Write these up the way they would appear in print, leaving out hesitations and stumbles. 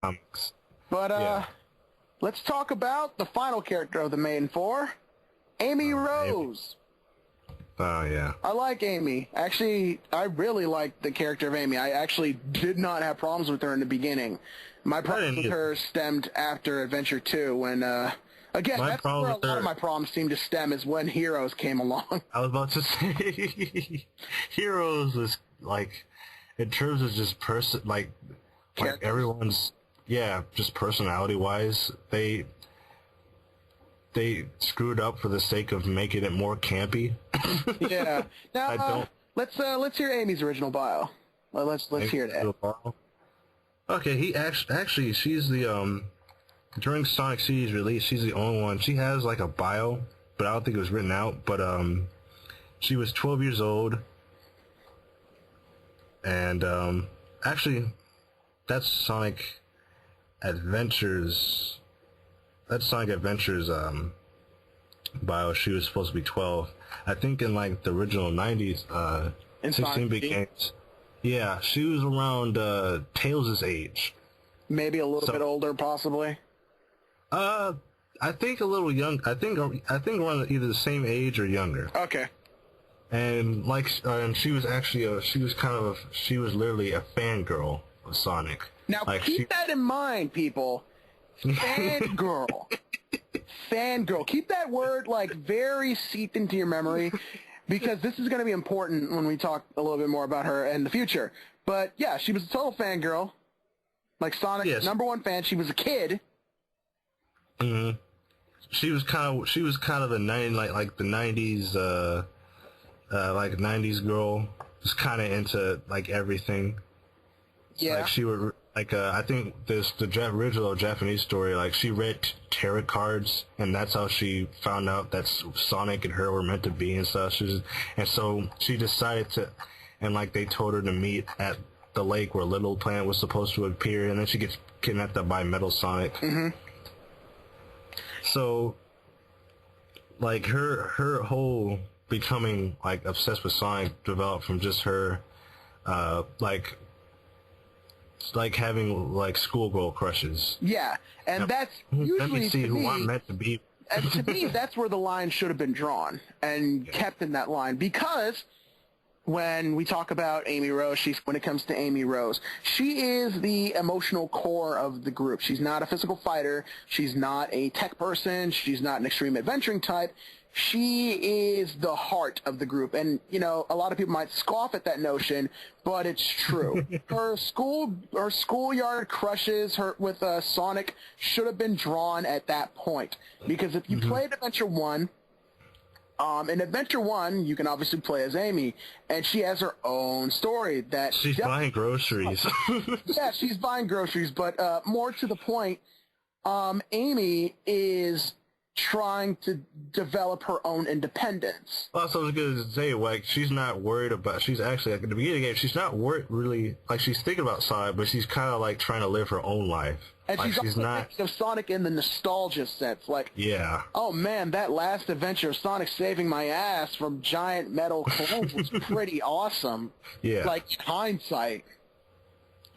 comics. But Yeah. let's talk about the final character of the main four, Amy Rose. Oh, yeah. I like Amy. Actually, I really like the character of Amy. I actually did not have problems with her in the beginning. My problems with her stemmed after Adventure 2 when, again, that's where a lot of my problems seem to stem is when Heroes came along. I was about to say, Heroes was, like, in terms of just like everyone's, yeah, just personality-wise, they screwed up for the sake of making it more campy. Yeah. Now, let's hear Amy's original bio. Let's hear that. Okay, he actually she's the during Sonic C's release, she's the only one. She has like a bio, but I don't think it was written out. But she was 12 years old, and actually, that's Sonic Adventures. That's Sonic Adventures bio. She was supposed to be 12. I think in like the original 90s, 16 became. Yeah, she was around Tails' age. Maybe a little bit older, possibly. I think a little young. I think around either the same age or younger. Okay. And like, she was actually she was literally a fangirl of Sonic. Now like, keep that in mind, people. Fangirl. Fangirl. Keep that word like very seeped into your memory, because this is going to be important when we talk a little bit more about her in the future. But yeah, she was a total fangirl. Like Sonic's number one fan. She was a kid. Mm-hmm. She was kind of the the 90s like 90s girl. Was kind of into like everything. Yeah. Like she would I think the original Japanese story, like she read tarot cards, and that's how she found out that Sonic and her were meant to be and stuff. And so she decided to, and like they told her to meet at the lake where Little Planet was supposed to appear, and then she gets kidnapped by Metal Sonic. Mm-hmm. So, like her whole becoming like obsessed with Sonic developed from just her, like having like schoolgirl crushes. Yeah, and that's usually let me see who I'm meant to be. And to me, that's where the line should have been drawn and kept in that line, because when we talk about Amy Rose, when it comes to Amy Rose, she is the emotional core of the group. She's not a physical fighter. She's not a tech person. She's not an extreme adventuring type. She is the heart of the group. And, you know, a lot of people might scoff at that notion, but it's true. Her schoolyard crushes with Sonic should have been drawn at that point. Because if you played Adventure 1, in Adventure 1, you can obviously play as Amy, and she has her own story that she's buying groceries. Yeah, she's buying groceries, but more to the point, Amy is trying to develop her own independence. Well, that's what I was going to say. Like, she's not worried about. She's actually like, at the beginning of the game. She's not worried really. Like, she's thinking about Sonic, but she's kind of like trying to live her own life. And like, she's not thinking of Sonic in the nostalgia sense. Like, yeah. Oh man, that last adventure of Sonic saving my ass from giant metal clones was pretty awesome. Yeah. Like, in hindsight.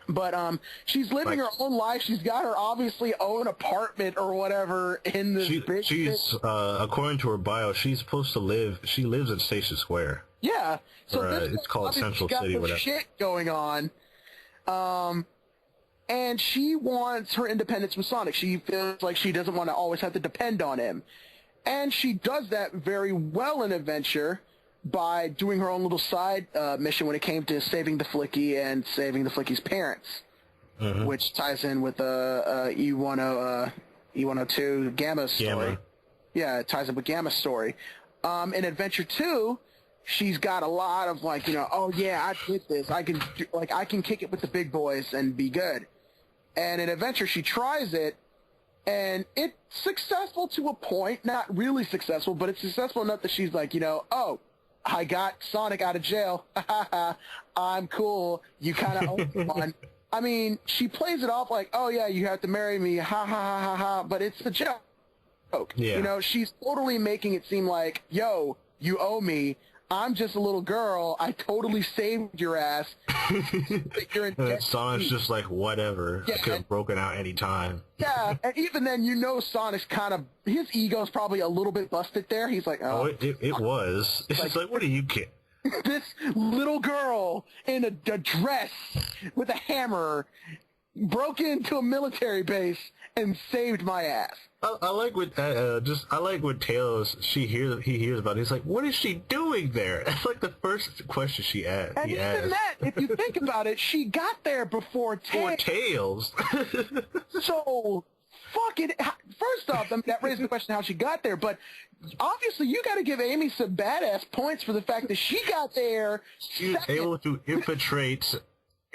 But she's living her own life. She's got her obviously own apartment or whatever in this she's according to her bio, she's supposed to live. She lives in Station Square. Yeah, so it's called Central City. Whatever. Shit going on. And she wants her independence with Sonic. She feels like she doesn't want to always have to depend on him, and she does that very well in Adventure by doing her own little side mission when it came to saving the Flicky and saving the Flicky's parents, which ties in with the E102 Gamma's story. Yeah, it ties in with Gamma's story. In Adventure 2, she's got a lot of like, oh yeah, I did this. I can kick it with the big boys and be good. And in Adventure, she tries it, and it's successful to a point. Not really successful, but it's successful enough that she's like, oh, I got Sonic out of jail. I'm cool. You kind of owe me one. I mean, she plays it off like, oh, yeah, you have to marry me. Ha, ha, ha, ha, ha. But it's a joke. Yeah. She's totally making it seem like, yo, you owe me. I'm just a little girl. I totally saved your ass. You're in Sonic's just like, whatever. Yeah, I could have broken out any time. Yeah, and even then, Sonic's kind of, his ego's probably a little bit busted there. He's like, Oh, it was. It's like, what do you get? This little girl in a dress with a hammer broke into a military base and saved my ass. I like what I like what Tails he hears about it. He's like, what is she doing there? That's like the first question she asked. And even that, if you think about it, she got there before Tails. So, fuck it. First off, that raises the question how she got there, but obviously you got to give Amy some badass points for the fact that she got there. She was able to infiltrate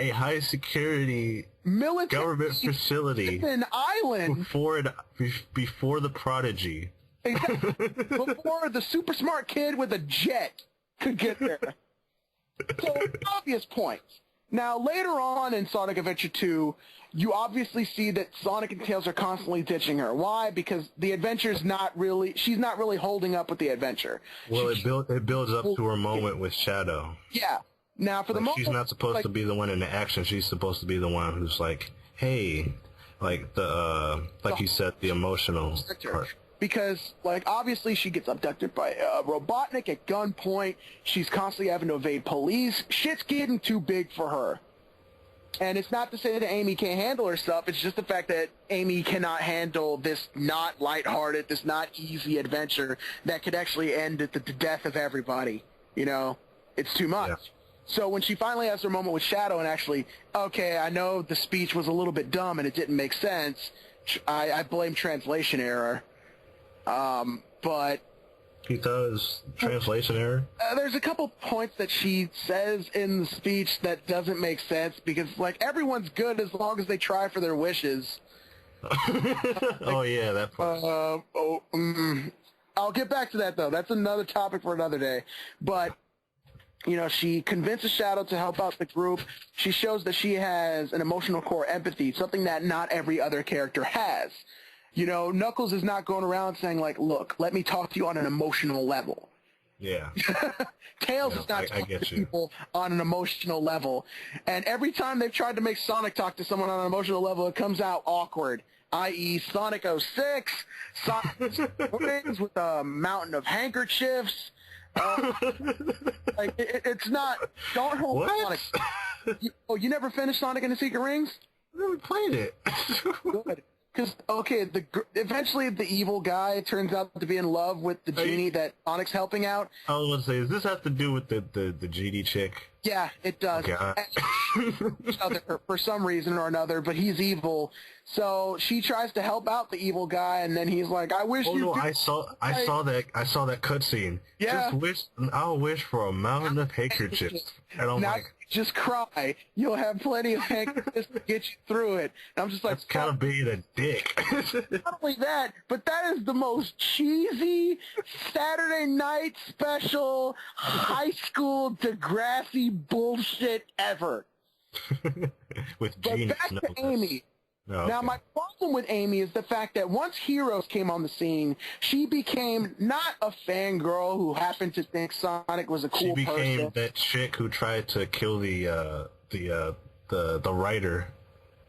a high security military government facility, an island before the prodigy, exactly, before the super smart kid with a jet could get there. So obvious points. Now later on in Sonic Adventure 2, you obviously see that Sonic and Tails are constantly ditching her. Why? Because the adventure's she's not really holding up with the adventure. Well, it builds up to her moment with Shadow. Yeah. Now, for the moment, she's not supposed to be the one in the action. She's supposed to be the one who's like, hey, like you said, the emotional part. Because, obviously she gets abducted by Robotnik at gunpoint. She's constantly having to evade police. Shit's getting too big for her. And it's not to say that Amy can't handle her stuff. It's just the fact that Amy cannot handle this not lighthearted, this not easy adventure that could actually end at the death of everybody. It's too much. Yeah. So when she finally has her moment with Shadow and actually, okay, I know the speech was a little bit dumb and it didn't make sense. I blame translation error. But he does translation error. There's a couple points that she says in the speech that doesn't make sense because, everyone's good as long as they try for their wishes. Oh yeah, that part. I'll get back to that though. That's another topic for another day. But she convinces Shadow to help out the group. She shows that she has an emotional core empathy, something that not every other character has. Knuckles is not going around saying, look, let me talk to you on an emotional level. Yeah. Tails is not talking to people on an emotional level. And every time they've tried to make Sonic talk to someone on an emotional level, it comes out awkward. I.e. Sonic 06, Sonic with a mountain of handkerchiefs. It's not. Don't hold Sonic. You never finished Sonic and the Secret Rings? I never played it. Good. Because, eventually the evil guy turns out to be in love with the genie that Sonic's helping out. I was going to say, does this have to do with the genie chick? Yeah, it does. Okay. For some reason or another, but he's evil. So she tries to help out the evil guy, and then he's like, "I wish you." I saw that cutscene. Yeah. I'll wish for a mountain of handkerchiefs. And I'm now just cry. You'll have plenty of handkerchiefs to get you through it. And I'm just like, that's kind of being a dick. Not only that, but that is the most cheesy Saturday night special high school Degrassi bullshit ever. With but Gene back Snow. to Amy. Oh, okay. Now, my problem with Amy is the fact that once Heroes came on the scene, she became not a fangirl who happened to think Sonic was a cool person. She became that chick who tried to kill the writer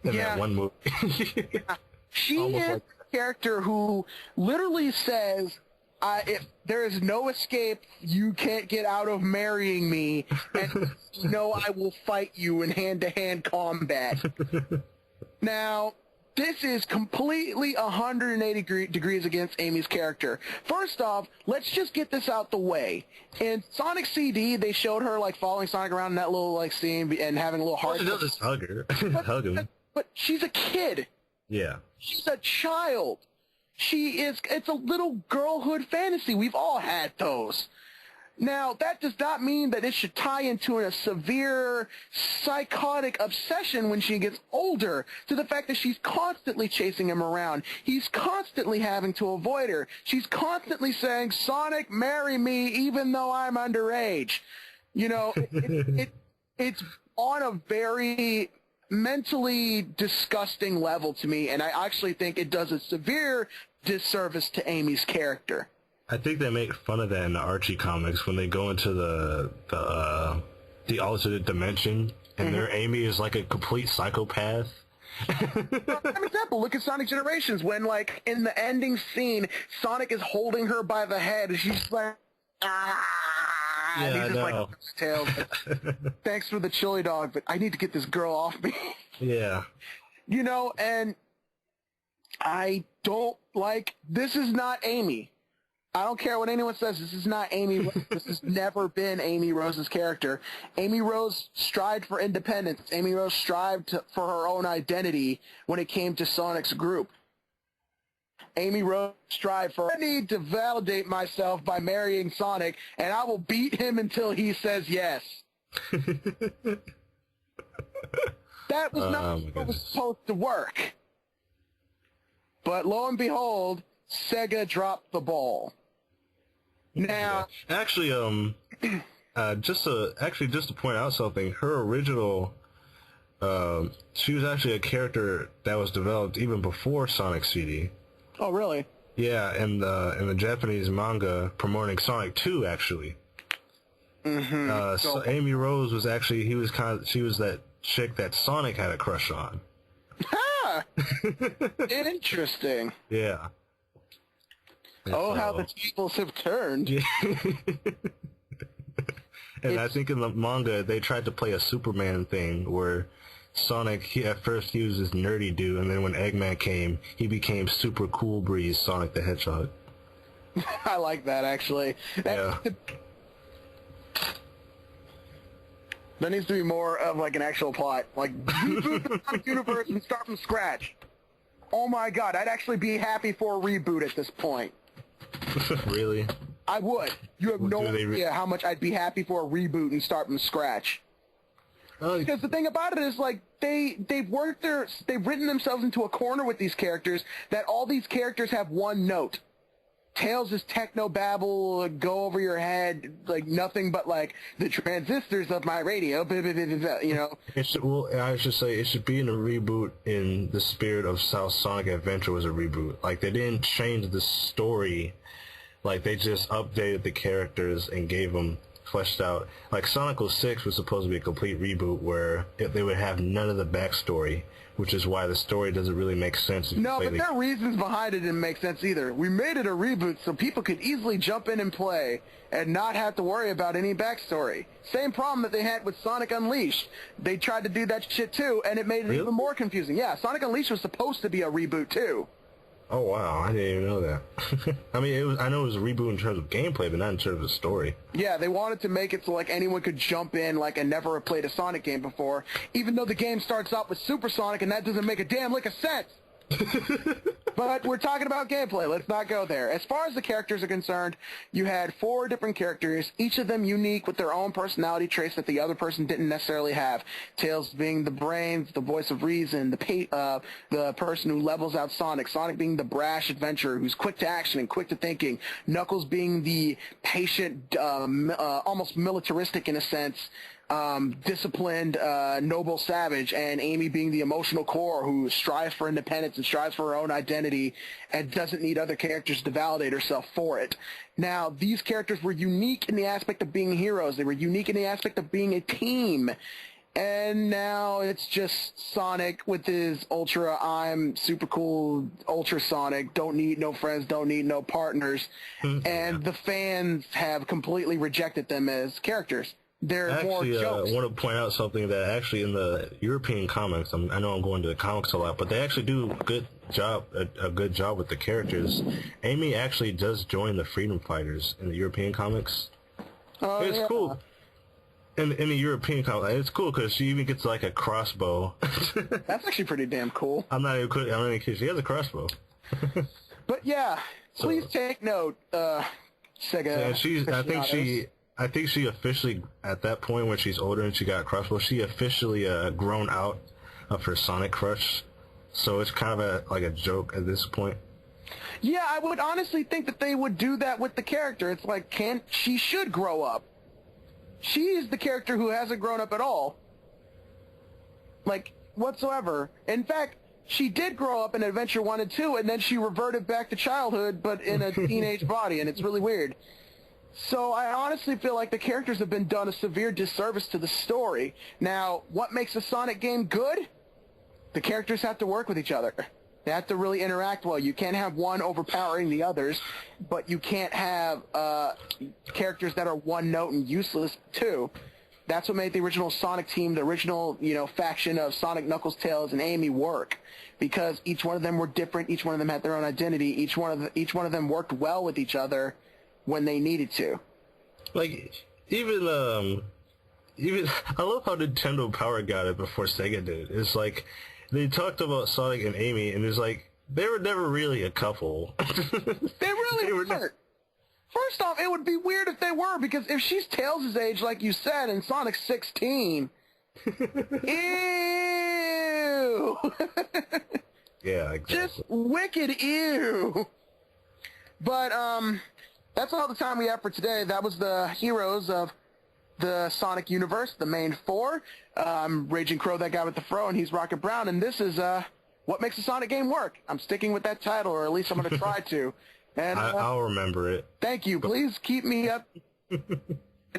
in that one movie. Yeah. She is a character who literally says, if there is no escape, you can't get out of marrying me, and I will fight you in hand-to-hand combat. Now, this is completely 180 degrees against Amy's character. First off, let's just get this out the way. In Sonic CD, they showed her following Sonic around in that little scene and having a little heart. All she does is hug her, hug him. But she's a kid. Yeah. She's a child. It's a little girlhood fantasy. We've all had those. Now, that does not mean that it should tie into a severe psychotic obsession when she gets older, to the fact that she's constantly chasing him around. He's constantly having to avoid her. She's constantly saying, Sonic, marry me, even though I'm underage. It's on a very mentally disgusting level to me, and I actually think it does a severe disservice to Amy's character. I think they make fun of that in the Archie comics when they go into the alternate dimension, and their Amy is like a complete psychopath. Prime example, look at Sonic Generations when, like, in the ending scene, Sonic is holding her by the head, and she's like, ah, Yeah, and I he's just know. like, tail. Thanks for the chili dog, but I need to get this girl off me. Yeah. You know, and I don't like, this is not Amy. I don't care what anyone says. This is not Amy Rose. This has never been Amy Rose's character. Amy Rose strived for independence. Amy Rose strived for her own identity when it came to Sonic's group. Amy Rose strived for, I need to validate myself by marrying Sonic, and I will beat him until he says yes. That was not what was supposed to work. But lo and behold, Sega dropped the ball. Now, actually, just to point out something, her original, she was actually a character that was developed even before Sonic CD. oh really? Yeah, in the Japanese manga promoting Sonic 2, actually. So Amy Rose was actually she was that chick that Sonic had a crush on. Ah, interesting. Yeah. And how the tables have turned. Yeah. And I think in the manga they tried to play a Superman thing where Sonic, at first he was this nerdy dude, and then when Eggman came, he became super cool breeze Sonic the Hedgehog. I like that, actually. Yeah. There needs to be more of, like, an actual plot. Like, reboot the Sonic universe and start from scratch. Oh my god, I'd actually be happy for a reboot at this point. Really? I would. You have no idea how much I'd be happy for a reboot and start from scratch. Because the thing about it is, like, they've written themselves into a corner with these characters that all these characters have one note. Tails is techno-babble, go over your head, like, nothing but, like, the transistors of my radio, blah, blah, blah, blah, blah, you know? I should say it should be in a reboot in the spirit of how Sonic Adventure was a reboot. Like, they didn't change the story. Like, they just updated the characters and gave them fleshed out. Like, Sonic 06 was supposed to be a complete reboot where they would have none of the backstory, which is why the story doesn't really make sense. No, but their reasons behind it didn't make sense either. We made it a reboot so people could easily jump in and play and not have to worry about any backstory. Same problem that they had with Sonic Unleashed. They tried to do that shit too, and it made it even more confusing. Yeah, Sonic Unleashed was supposed to be a reboot too. Oh wow, I didn't even know that. I mean, I know it was a reboot in terms of gameplay, but not in terms of story. Yeah, they wanted to make it so, like, anyone could jump in, like, and never have played a Sonic game before, even though the game starts out with Super Sonic, and that doesn't make a damn lick of sense. But we're talking about gameplay. Let's not go there. As far as the characters are concerned, you had 4 different characters, each of them unique with their own personality traits that the other person didn't necessarily have. Tails being the brains, the voice of reason, the person who levels out Sonic. Sonic being the brash adventurer who's quick to action and quick to thinking. Knuckles being the patient, almost militaristic in a sense, disciplined, noble savage, and Amy being the emotional core who strives for independence and strives for her own identity and doesn't need other characters to validate herself for it. Now, these characters were unique in the aspect of being heroes. They were unique in the aspect of being a team. And now it's just Sonic with his ultra, I'm super cool, ultra Sonic, don't need no friends, don't need no partners. And the fans have completely rejected them as characters. They're more jokes. I want to point out something that actually in the European comics, I know I'm going to the comics a lot, but they actually do a good job with the characters. Amy actually does join the Freedom Fighters in the European comics. It's cool. In the European comics, it's cool because she even gets like a crossbow. That's actually pretty damn cool. I'm not even kidding. She has a crossbow. But yeah, please take note, Sega. I think she officially, at that point when she's older and she got a crossbow, she officially grown out of her Sonic crush. So it's kind of like a joke at this point. Yeah, I would honestly think that they would do that with the character. It's like, she should grow up. She's the character who hasn't grown up at all. Like, whatsoever. In fact, she did grow up in Adventure 1 and 2, and then she reverted back to childhood, but in a teenage body, and it's really weird. So I honestly feel like the characters have been done a severe disservice to the story. Now, what makes a Sonic game good? The characters have to work with each other. They have to really interact well. You can't have one overpowering the others, but you can't have characters that are one note and useless too. That's what made the original Sonic team, the original, faction of Sonic, Knuckles, Tails, and Amy work, because each one of them were different. Each one of them had their own identity. Each one of them worked well with each other when they needed to. Like, even I love how Nintendo Power got it before Sega did. It's like, they talked about Sonic and Amy, and it's like, they were never really a couple. They really weren't. First off, it would be weird if they were, because if she's Tails' age, like you said, and Sonic's 16, ew! Yeah, exactly. Just wicked ew! But, that's all the time we have for today. That was the heroes of the Sonic universe, the main four. Raging Crow, that guy with the fro, and he's Rocket Brown, and this is, what makes a Sonic game work. I'm sticking with that title, or at least I'm going to try to. And I'll remember it. Thank you. Please keep me up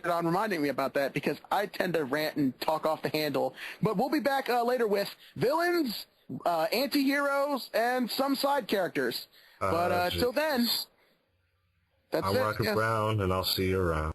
on reminding me about that, because I tend to rant and talk off the handle. But we'll be back later with villains, anti-heroes, and some side characters. But till then, that's I'm it. Rocket Brown, and I'll see you around.